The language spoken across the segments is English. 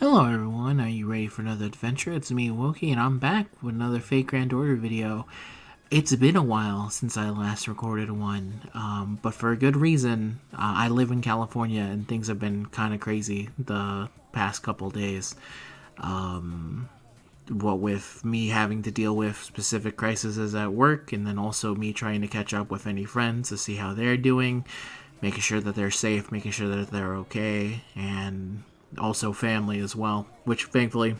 Hello everyone, are you ready for another adventure? It's me, Wokey, and I'm back with another Fake Grand Order video. It's been a while since I last recorded one, but for a good reason. I live in California and things have been kind of crazy the past couple days. What with me having to deal with specific crises at work, and then also me trying to catch up with any friends to see how they're doing, making sure that they're safe, making sure that they're okay, and also family as well, which thankfully,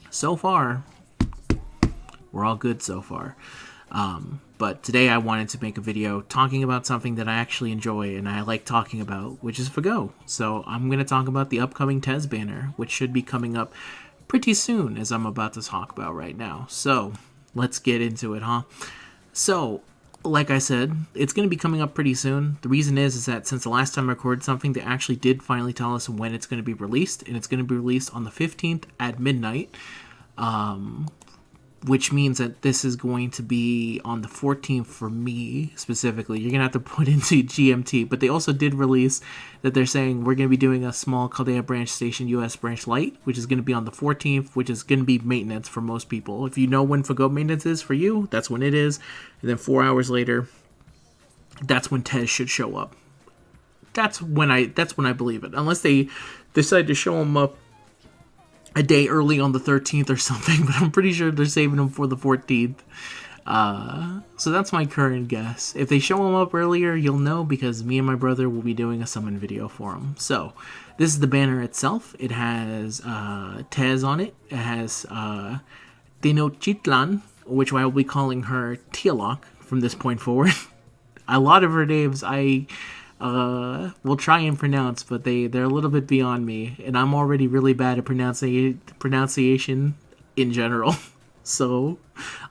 so far, we're all good so far. But today I wanted to make a video talking about something that I actually enjoy and I like talking about, which is FGO. So I'm going to talk about the upcoming Tez banner, which should be coming up pretty soon, as I'm about to talk about right now. So let's get into it, huh? So, like I said, it's going to be coming up pretty soon. The reason is that since the last time I recorded something, they actually did finally tell us when it's going to be released, and it's going to be released on the 15th at midnight, which means that this is going to be on the 14th for me, specifically. You're going to have to put into GMT, but they also did release that they're saying we're going to be doing a small Caldea Branch Station US Branch Light, which is going to be on the 14th, which is going to be maintenance for most people. If you know when FGO maintenance is for you, that's when it is. And then 4 hours later, that's when Tez should show up. That's when I believe it. Unless they decide to show him up a day early on the 13th or something, but I'm pretty sure they're saving them for the 14th. So that's my current guess. If they show them up earlier, you'll know, because me and my brother will be doing a summon video for them. So this is the banner itself. It has Tez on it. It has Tenochtitlan, which I will be calling her Tialok from this point forward. A lot of her names I will try and pronounce, but they're a little bit beyond me, and I'm already really bad at pronunciation in general. So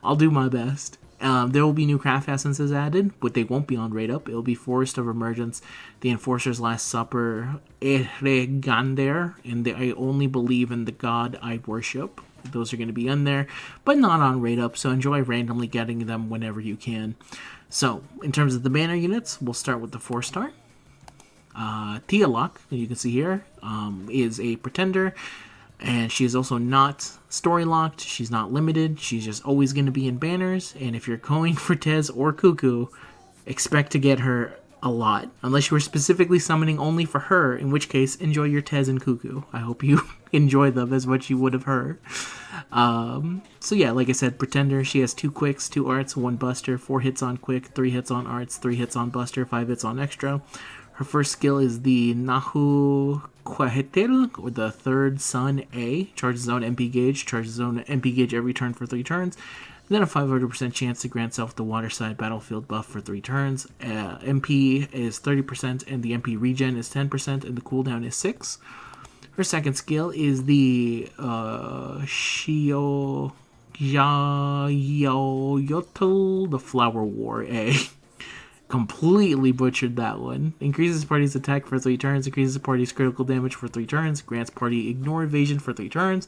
I'll do my best. There will be new craft essences added, but they won't be on Raid Up. It'll be Forest of Emergence, the Enforcer's Last Supper, Eregander, and the I Only Believe in the God I Worship. Those are going to be in there, but not on Raid Up, so enjoy randomly getting them whenever you can. So, in terms of the banner units, we'll start with the 4-star. Tialok, you can see here, is a pretender, and she is also not story locked. She's not limited. She's just always going to be in banners, and if you're going for Tez or Cuckoo, expect to get her a lot, unless you were specifically summoning only for her, in which case, enjoy your Tez and Cuckoo. I hope you enjoy them as much you would have her. So yeah, like I said, Pretender, she has 2 quicks, 2 arts, 1 buster, 4 hits on quick, 3 hits on arts, 3 hits on buster, 5 hits on extra. Her first skill is the Nahu Quahetel, or the Third Sun A. Charges his own MP gauge, charges his own MP gauge every turn for 3 turns. And then a 500% chance to grant self the Waterside Battlefield buff for 3 turns. MP is 30% and the MP regen is 10% and the cooldown is 6. Her second skill is the Shio Yotl, the Flower War A. Completely butchered that one. Increases party's attack for 3 turns, increases party's critical damage for 3 turns, grants party ignore evasion for 3 turns,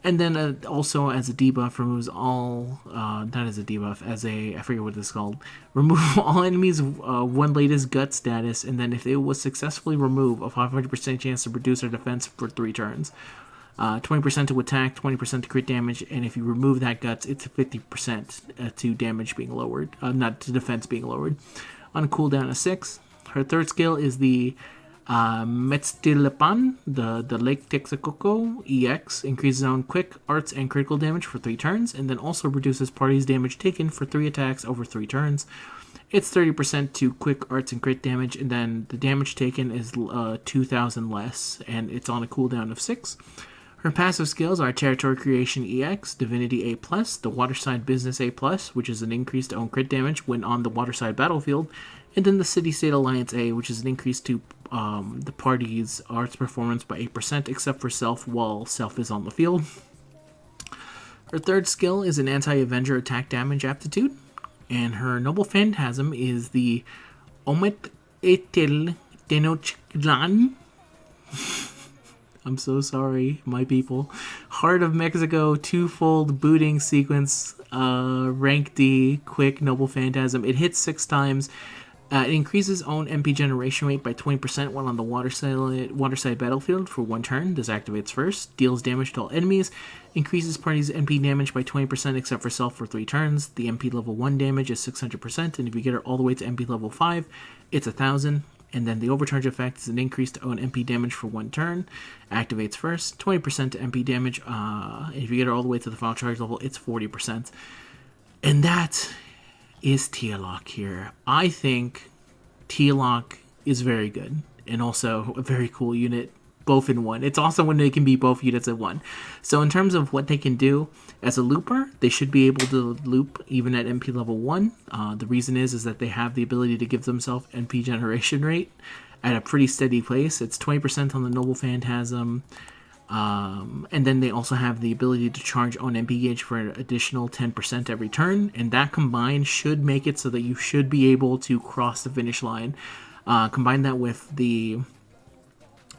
and then also as a debuff, removes all, not as a debuff, as a, I forget what it's called, remove all enemies 1 latest gut status, and then if it was successfully removed, a 500% chance to reduce their defense for 3 turns. 20% to attack, 20% to crit damage, and if you remove that guts, it's 50% to damage being lowered, not to defense being lowered. On a cooldown of 6. Her third skill is the Metztilepan, the Lake Texacoco EX, increases own quick, arts, and critical damage for 3 turns, and then also reduces party's damage taken for 3 attacks over 3 turns. It's 30% to quick, arts, and crit damage, and then the damage taken is 2,000 less, and it's on a cooldown of 6. Her passive skills are Territory Creation EX, Divinity A+, the Waterside Business A+, which is an increase to own crit damage when on the Waterside battlefield, and then the City-State Alliance A, which is an increase to the party's arts performance by 8%, except for self while self is on the field. Her third skill is an Anti-Avenger attack damage aptitude, and her Noble Phantasm is the Omet Etel Tenochtitlan. I'm so sorry, my people. Heart of Mexico, 2-fold booting sequence, rank D, quick, Noble Phantasm. It hits 6 times. It increases own MP generation rate by 20% when on the waterside battlefield for 1 turn. This activates first. Deals damage to all enemies. Increases party's MP damage by 20% except for self for 3 turns. The MP level 1 damage is 600%, and if you get it all the way to MP level 5, it's 1000. And then the overcharge effect is an increase to own MP damage for 1 turn. Activates first. 20% to MP damage. If you get it all the way to the final charge level, it's 40%. And that is Tialok here. I think Tialok is very good and also a very cool unit, both in one. It's also when they can be both units in one. So in terms of what they can do as a looper, they should be able to loop even at MP level 1. The reason is that they have the ability to give themselves MP generation rate at a pretty steady pace. It's 20% on the Noble Phantasm. And then they also have the ability to charge on MP gauge for an additional 10% every turn, and that combined should make it so that you should be able to cross the finish line. Combine that with the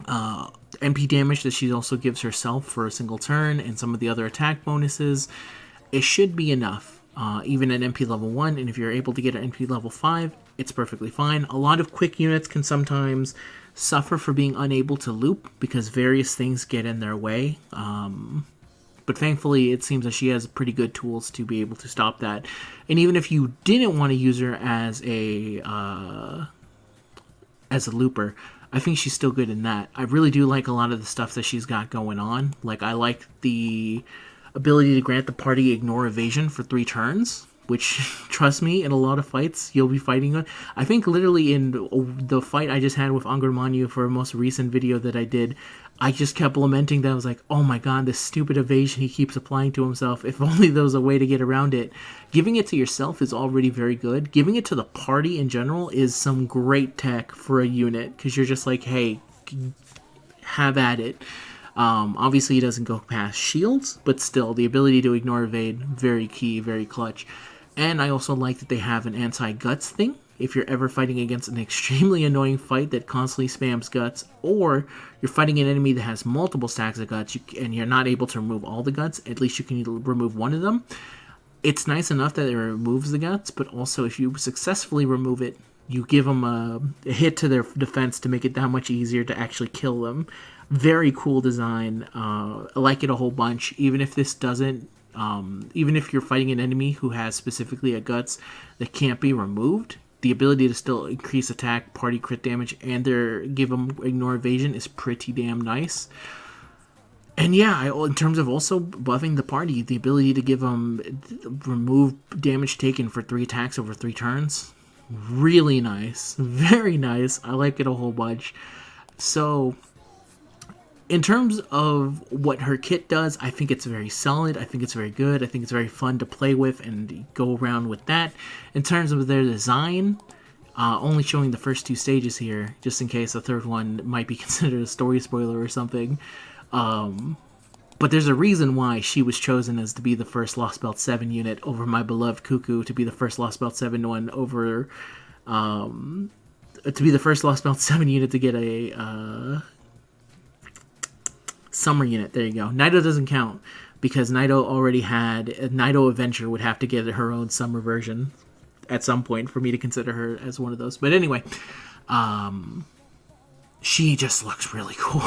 MP damage that she also gives herself for a single turn and some of the other attack bonuses, it should be enough, even at MP level 1, and if you're able to get an MP level 5, it's perfectly fine. A lot of quick units can sometimes suffer for being unable to loop because various things get in their way. But thankfully, it seems that she has pretty good tools to be able to stop that. And even if you didn't want to use her as a looper, I think she's still good in that. I really do like a lot of the stuff that she's got going on. Like, I like the ability to grant the party ignore evasion for 3 turns, which, trust me, in a lot of fights you'll be fighting on. I think literally in the fight I just had with Angr Manu for a most recent video that I did, I just kept lamenting that. I was like, oh my god, this stupid evasion he keeps applying to himself. If only there was a way to get around it. Giving it to yourself is already very good. Giving it to the party in general is some great tech for a unit, because you're just like, hey, have at it. Obviously, he doesn't go past shields, but still, the ability to ignore evade, very key, very clutch. And I also like that they have an anti-guts thing. If you're ever fighting against an extremely annoying fight that constantly spams guts, or you're fighting an enemy that has multiple stacks of guts and you're not able to remove all the guts, at least you can remove one of them. It's nice enough that it removes the guts, but also if you successfully remove it, you give them a hit to their defense to make it that much easier to actually kill them. Very cool design. I like it a whole bunch. Even if this doesn't, even if you're fighting an enemy who has specifically a guts that can't be removed, the ability to still increase attack, party crit damage, and give them ignore evasion is pretty damn nice. And yeah, in terms of also buffing the party, the ability to give them remove damage taken for 3 attacks over 3 turns, really nice, very nice. I like it a whole bunch. So in terms of what her kit does, I think it's very solid. I think it's very good. I think it's very fun to play with and go around with that. In terms of their design, only showing the first 2 stages here, just in case the third one might be considered a story spoiler or something. But there's a reason why she was chosen as to be the first Lost Belt 7 unit over my beloved Cuckoo, to be the first Lost Belt 7 one over, to be the first Lost Belt 7 unit to get a, summer unit. There you go. Naito doesn't count because Naito already had Naito Adventure would have to get her own summer version at some point for me to consider her as one of those. But anyway, she just looks really cool.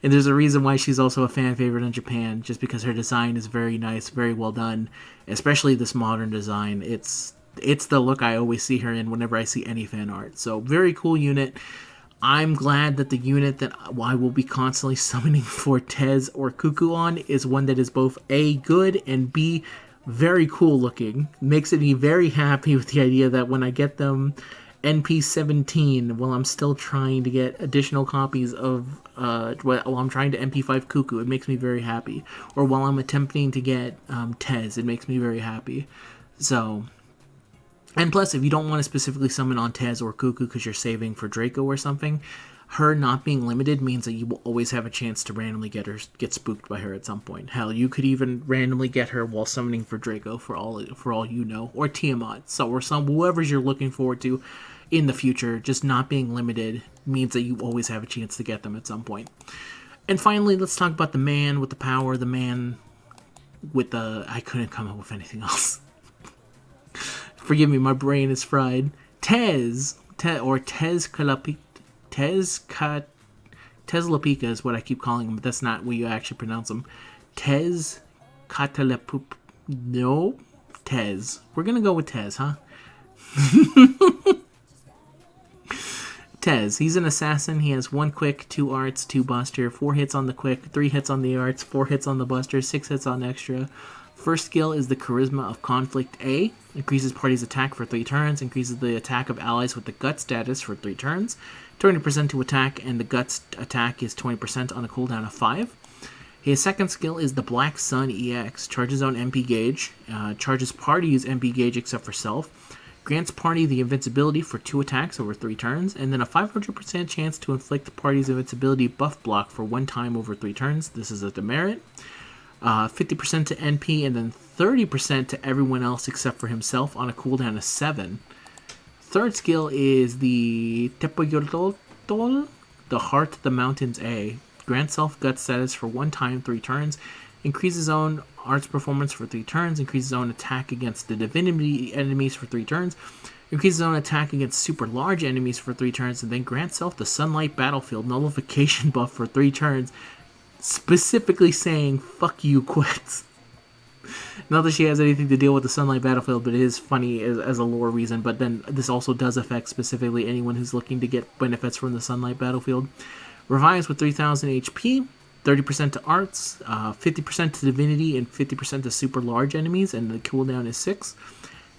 And there's a reason why she's also a fan favorite in Japan, just because her design is very nice, very well done, especially this modern design. It's the look I always see her in whenever I see any fan art. So very cool unit. I'm glad that the unit that I will be constantly summoning for Tez or Cuckoo on is one that is both A, good, and B, very cool looking. Makes me very happy with the idea that when I get them NP17, while I'm still trying to get additional copies of, while I'm trying to MP5 Cuckoo, it makes me very happy. Or while I'm attempting to get Tez, it makes me very happy. So, and plus, if you don't want to specifically summon on Tez or Cuckoo because you're saving for Draco or something, her not being limited means that you will always have a chance to randomly get spooked by her at some point. Hell, you could even randomly get her while summoning for Draco for all you know, or Tiamat. So, or whoever's you're looking forward to in the future. Just not being limited means that you always have a chance to get them at some point. And finally, let's talk about the man with the power, the man with the... I couldn't come up with anything else. Forgive me, my brain is fried. Tezcatlipoca is what I keep calling him, but that's not what you actually pronounce him. Tezcatlipoca. No, Tez. We're gonna go with Tez, huh? Tez. He's an assassin. He has 1 quick, 2 arts, 2 buster, 4 hits on the quick, 3 hits on the arts, 4 hits on the buster, 6 hits on extra. First skill is the Charisma of Conflict A. Increases party's attack for 3 turns. Increases the attack of allies with the Gut status for 3 turns. 20% to attack, and the Guts attack is 20% on a cooldown of 5. His second skill is the Black Sun EX. Charges own MP gauge. Charges party's MP gauge except for self. Grants party the invincibility for 2 attacks over 3 turns, and then a 500% chance to inflict the party's invincibility buff block for 1 time over 3 turns. This is a demerit. 50% to NP, and then 30% to everyone else except for himself on a cooldown of 7. Third skill is the Tenochtitlan, the Heart of the Mountains A. Grants self-gut status for 1 time, 3 turns. Increases own arts performance for 3 turns. Increases own attack against the divinity enemies for 3 turns. Increases own attack against super large enemies for 3 turns. And then grants self the Sunlight Battlefield nullification buff for 3 turns. Specifically saying, fuck you, quits. Not that she has anything to deal with the Sunlight Battlefield, but it is funny as a lore reason. But then this also does affect specifically anyone who's looking to get benefits from the Sunlight Battlefield. Revives with 3,000 HP. 30% to arts, 50% to divinity, and 50% to super large enemies, and the cooldown is 6.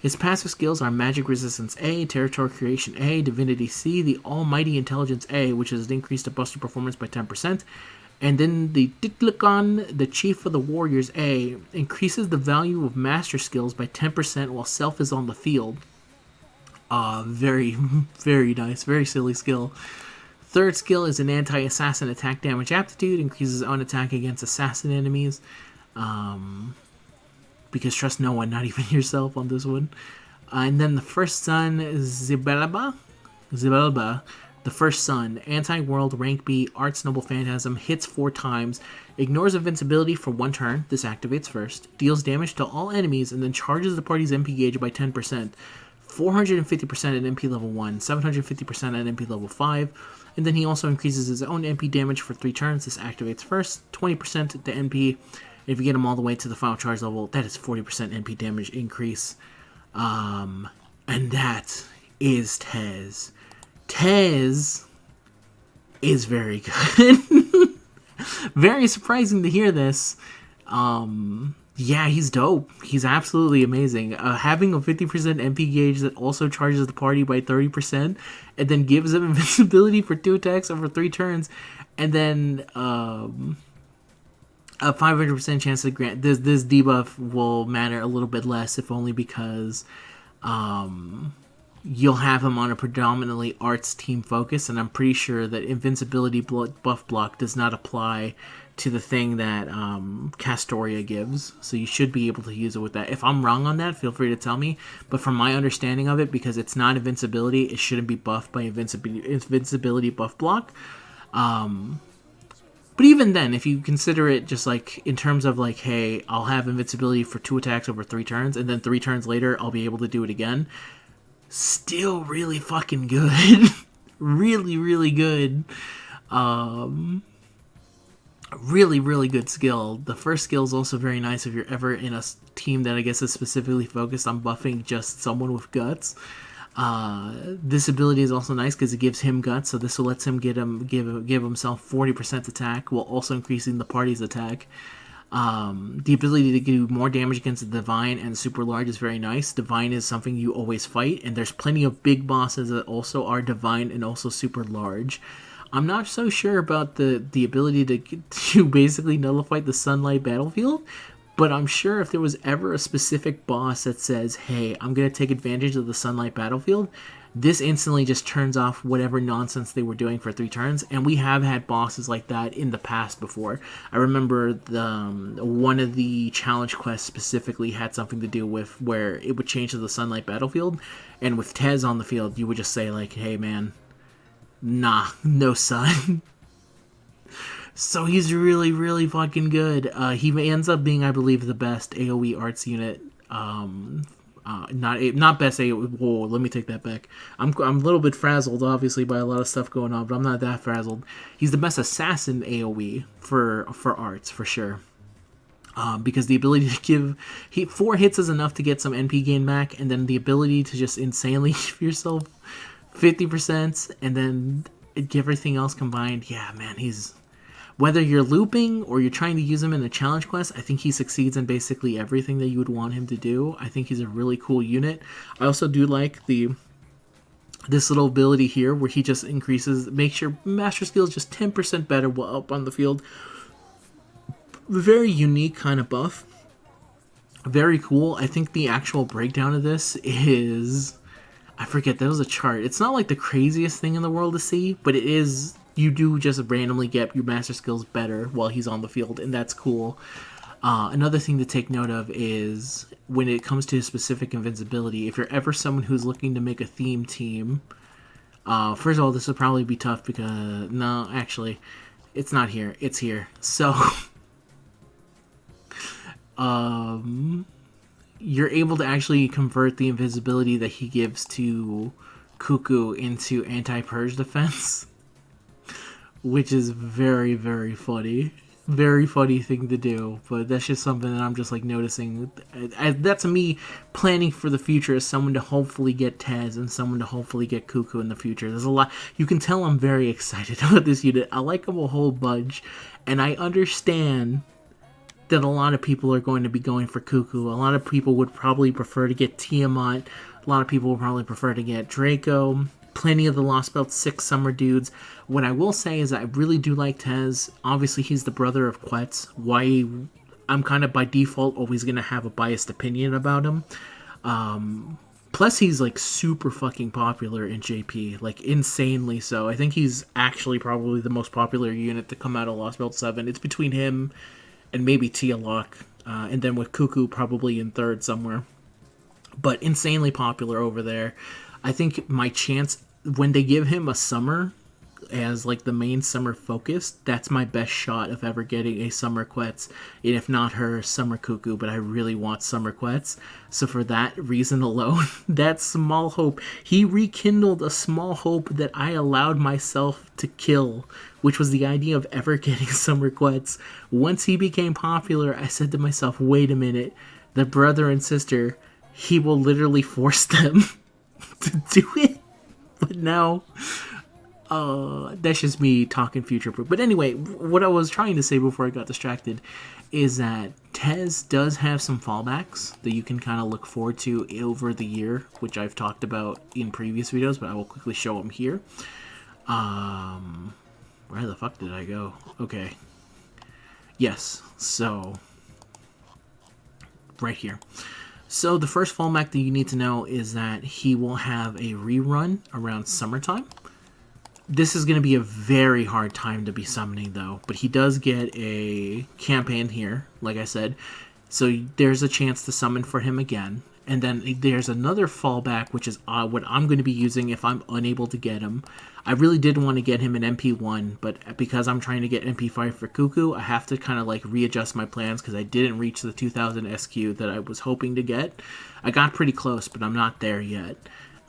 His passive skills are Magic Resistance A, Territory Creation A, Divinity C, the Almighty Intelligence A, which has increased the buster performance by 10%, and then the Tenochtitlan, the Chief of the Warriors A, increases the value of master skills by 10% while self is on the field. Very, very nice, very silly skill. Third skill is an anti-assassin attack damage aptitude. Increases own attack against assassin enemies. Because trust no one, not even yourself on this one. And then the first son is Zibelba. The first son. Anti-world, rank B, arts noble phantasm. Hits 4 times. Ignores invincibility for 1 turn. This activates first. Deals damage to all enemies and then charges the party's MP gauge by 10%. 450% at MP level 1. 750% at MP level 5. And then he also increases his own MP damage for 3 turns. This activates first. 20% to MP. And if you get him all the way to the final charge level, that is 40% MP damage increase. And that is Tez. Tez is very good. Very surprising to hear this. Yeah, he's dope. He's absolutely amazing. Having a 50% MP gauge that also charges the party by 30% and then gives him invincibility for 2 attacks over 3 turns, and then a 500% chance to grant this debuff will matter a little bit less, if only because you'll have him on a predominantly arts team focus, and I'm pretty sure that invincibility buff block does not apply to the thing that Castoria gives, so you should be able to use it with that. If I'm wrong on that, feel free to tell me, but from my understanding of it, because it's not invincibility, it shouldn't be buffed by invincibility buff block. But even then, if you consider it just like in terms of like, hey, I'll have invincibility for 2 attacks over 3 turns, and then 3 turns later I'll be able to do it again, still really fucking good. Really, really good. Really, really good skill. The first skill is also very nice if you're ever in a team that I guess is specifically focused on buffing just someone with guts. This ability is also nice because it gives him guts, so this will let him give himself 40% attack while also increasing the party's attack. The ability to do more damage against the Divine and Super Large is very nice. Divine is something you always fight, and there's plenty of big bosses that also are Divine and also Super Large. I'm not so sure about the ability to basically nullify the Sunlight Battlefield, but I'm sure if there was ever a specific boss that says, hey, I'm going to take advantage of the Sunlight Battlefield, this instantly just turns off whatever nonsense they were doing for 3 turns, and we have had bosses like that in the past before. I remember one of the challenge quests specifically had something to do with where it would change to the Sunlight Battlefield, and with Tez on the field, you would just say like, hey man, nah, no son. So he's really, really fucking good. He ends up being, I believe, the best AoE arts unit Not best AoE. Whoa, let me take that back. I'm a little bit frazzled, obviously, by a lot of stuff going on, but I'm not that frazzled. He's the best assassin AoE for arts, for sure. Because the ability to give 4 hits is enough to get some NP gain back, and then the ability to just insanely give yourself 50%, and then give everything else combined. Yeah, man, he's, whether you're looping or you're trying to use him in a challenge quest, I think he succeeds in basically everything that you would want him to do. I think he's a really cool unit. I also do like this little ability here where he just makes your master skills just 10% better while up on the field. Very unique kind of buff. Very cool. I think the actual breakdown of this is, I forget, that was a chart. It's not like the craziest thing in the world to see, but it is, you do just randomly get your master skills better while he's on the field, and that's cool. Another thing to take note of is when it comes to his specific invincibility, if you're ever someone who's looking to make a theme team, first of all, this would probably be tough because, no, actually, it's not here. It's here. So, you're able to actually convert the invisibility that he gives to Cuckoo into anti-purge defense, which is very, very funny. Very funny thing to do, but that's just something that I'm just like noticing. That's me planning for the future as someone to hopefully get Tez and someone to hopefully get Cuckoo in the future. There's a lot. You can tell I'm very excited about this unit. I like him a whole bunch, and I understand that a lot of people are going to be going for Cuckoo. A lot of people would probably prefer to get Tiamat. A lot of people would probably prefer to get Draco. Plenty of the Lost Belt 6 summer dudes. What I will say is that I really do like Tez. Obviously, he's the brother of Quetz. Why I'm kind of by default always going to have a biased opinion about him. Plus, he's like super fucking popular in JP. Like, insanely so. I think he's actually probably the most popular unit to come out of Lost Belt 7. It's between him and maybe Tialok. And then with Cuckoo probably in third somewhere. But insanely popular over there. I think my chance, when they give him a summer as like the main summer focus, that's my best shot of ever getting a summer Quetz, and if not her, summer Cuckoo, but I really want summer Quetz. So for that reason alone, that small hope, he rekindled a small hope that I allowed myself to kill, which was the idea of ever getting summer Quetz. Once he became popular, I said to myself, wait a minute, the brother and sister, he will literally force them to do it. But now, that's just me talking future proof. But anyway, what I was trying to say before I got distracted is that Tez does have some fallbacks that you can kind of look forward to over the year, which I've talked about in previous videos, but I will quickly show them here. Where the fuck did I go? Okay. Yes, so right here. So the first fallback that you need to know is that he will have a rerun around summertime. This is going to be a very hard time to be summoning though, but he does get a campaign here, like I said. So there's a chance to summon for him again. And then there's another fallback, which is what I'm going to be using if I'm unable to get him. I really did want to get him in MP1, but because I'm trying to get MP5 for Cuckoo, I have to kind of like readjust my plans because I didn't reach the 2000 SQ that I was hoping to get. I got pretty close, but I'm not there yet.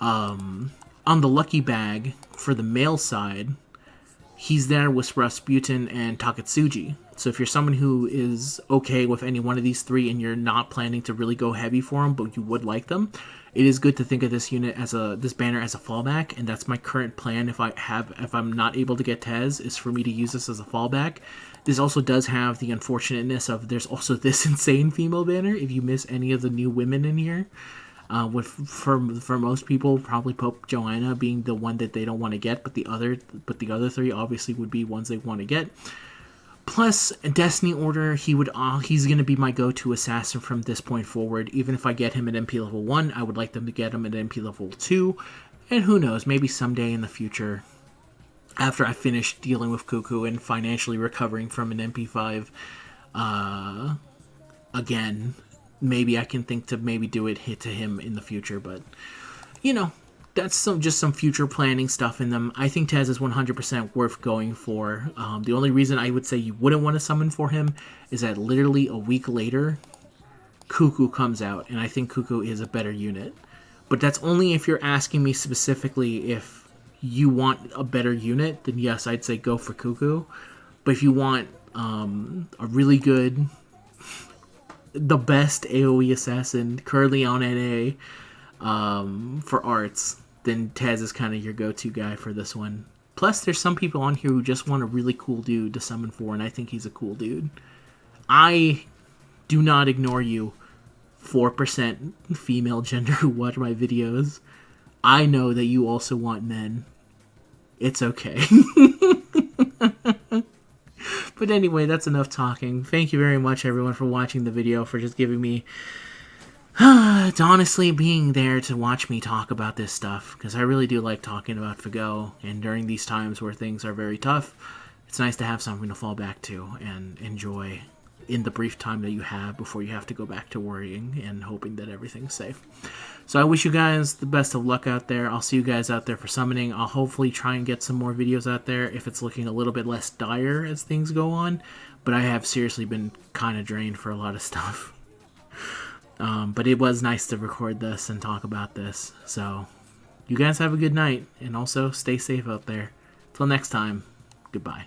On the lucky bag, for the male side, he's there with Rasputin and Takatsuji. So if you're someone who is okay with any one of these three and you're not planning to really go heavy for them, but you would like them, it is good to think of this unit as this banner as a fallback, and that's my current plan. If I'm not able to get Tez, is for me to use this as a fallback. This also does have the unfortunateness of there's also this insane female banner. If you miss any of the new women in here, for most people, probably Pope Joanna being the one that they don't want to get, but the other three obviously would be ones they want to get. Plus, Destiny Order, he's going to be my go-to assassin from this point forward. Even if I get him at MP level 1, I would like them to get him at MP level 2. And who knows, maybe someday in the future, after I finish dealing with Cuckoo and financially recovering from an MP5 again, maybe I can think to maybe do it hit to him in the future. But, you know, that's just some future planning stuff in them. I think Tez is 100% worth going for. The only reason I would say you wouldn't want to summon for him is that literally a week later, Cuckoo comes out, and I think Cuckoo is a better unit. But that's only if you're asking me specifically if you want a better unit, then yes, I'd say go for Cuckoo. But if you want a really good, the best AoE assassin currently on NA for arts, then Tez is kind of your go-to guy for this one. Plus, there's some people on here who just want a really cool dude to summon for, and I think he's a cool dude. I do not ignore you, 4% female gender who watch my videos. I know that you also want men. It's okay. But anyway, that's enough talking. Thank you very much, everyone, for watching the video, for just giving me... honestly being there to watch me talk about this stuff, because I really do like talking about FGO, and during these times where things are very tough, it's nice to have something to fall back to and enjoy in the brief time that you have before you have to go back to worrying and hoping that everything's safe. So I wish you guys the best of luck out there. I'll see you guys out there for summoning. I'll hopefully try and get some more videos out there if it's looking a little bit less dire as things go on, but I have seriously been kind of drained for a lot of stuff. But it was nice to record this and talk about this. So you guys have a good night, and also stay safe out there. Till next time, goodbye.